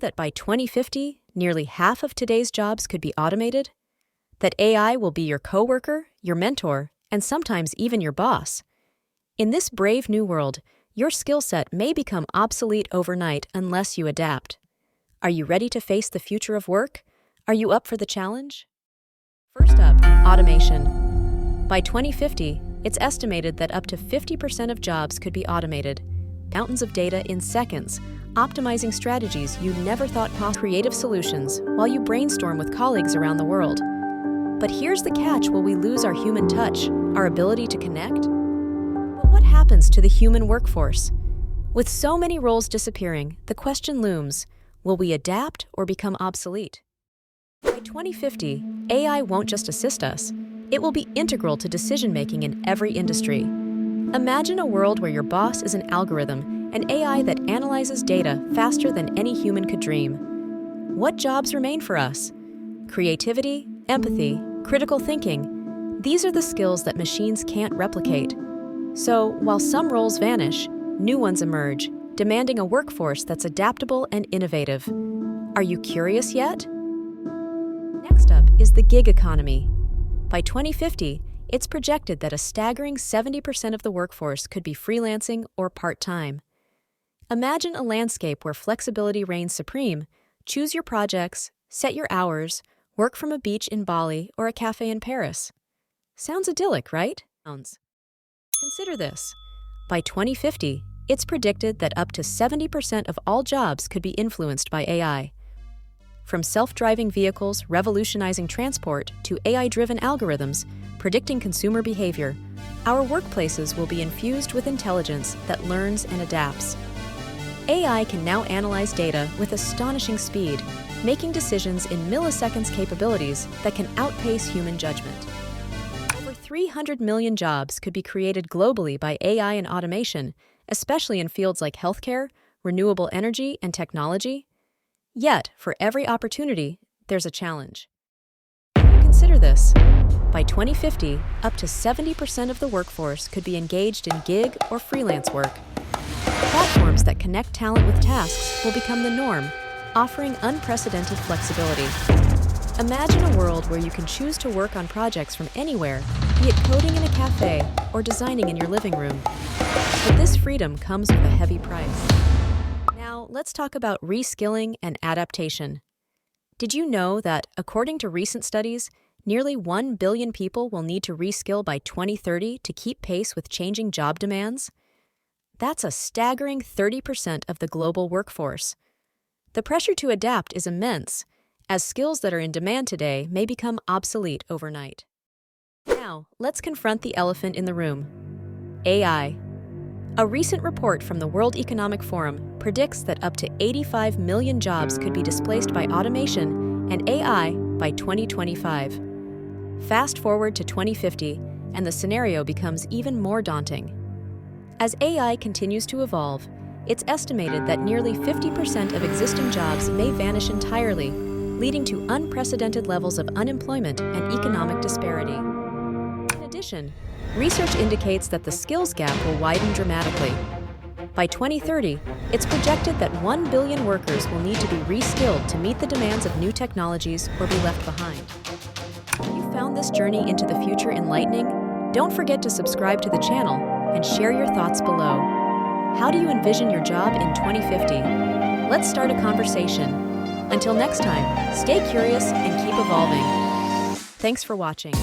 That by 2050, nearly half of today's jobs could be automated? That AI will be your coworker, your mentor, and sometimes even your boss? In this brave new world, your skill set may become obsolete overnight unless you adapt. Are you ready to face the future of work? Are you up for the challenge? First up, automation. By 2050, it's estimated that up to 50% of jobs could be automated. Mountains of data in seconds, optimizing strategies you never thought possible. Creative solutions while you brainstorm with colleagues around the world. But here's the catch: will we lose our human touch, our ability to connect? But what happens to the human workforce? With so many roles disappearing, the question looms: will we adapt or become obsolete? By 2050, AI won't just assist us, it will be integral to decision-making in every industry. Imagine a world where your boss is an algorithm, an AI that analyzes data faster than any human could dream. What jobs remain for us? Creativity, empathy, critical thinking. These are the skills that machines can't replicate. So, while some roles vanish, new ones emerge, demanding a workforce that's adaptable and innovative. Are you curious yet? Next up is the gig economy. By 2050, it's projected that a staggering 70% of the workforce could be freelancing or part-time. Imagine a landscape where flexibility reigns supreme. Choose your projects, set your hours, work from a beach in Bali or a cafe in Paris. Sounds idyllic, right? Consider this. By 2050, it's predicted that up to 70% of all jobs could be influenced by AI. From self-driving vehicles revolutionizing transport to AI-driven algorithms predicting consumer behavior, our workplaces will be infused with intelligence that learns and adapts. AI can now analyze data with astonishing speed, making decisions in milliseconds capabilities that can outpace human judgment. Over 300 million jobs could be created globally by AI and automation, especially in fields like healthcare, renewable energy, and technology. Yet, for every opportunity, there's a challenge. Consider this. By 2050, up to 70% of the workforce could be engaged in gig or freelance work. Platforms that connect talent with tasks will become the norm, offering unprecedented flexibility. Imagine a world where you can choose to work on projects from anywhere, be it coding in a cafe or designing in your living room. But this freedom comes with a heavy price. Now, let's talk about reskilling and adaptation. Did you know that, according to recent studies, nearly 1 billion people will need to reskill by 2030 to keep pace with changing job demands? That's a staggering 30% of the global workforce. The pressure to adapt is immense, as skills that are in demand today may become obsolete overnight. Now, let's confront the elephant in the room: AI. A recent report from the World Economic Forum predicts that up to 85 million jobs could be displaced by automation and AI by 2025. Fast forward to 2050, and the scenario becomes even more daunting. As AI continues to evolve, it's estimated that nearly 50% of existing jobs may vanish entirely, leading to unprecedented levels of unemployment and economic disparity. In addition, research indicates that the skills gap will widen dramatically. By 2030, it's projected that 1 billion workers will need to be reskilled to meet the demands of new technologies or be left behind. If you found this journey into the future enlightening, don't forget to subscribe to the channel and share your thoughts below. How do you envision your job in 2050? Let's start a conversation. Until next time, stay curious and keep evolving. Thanks for watching.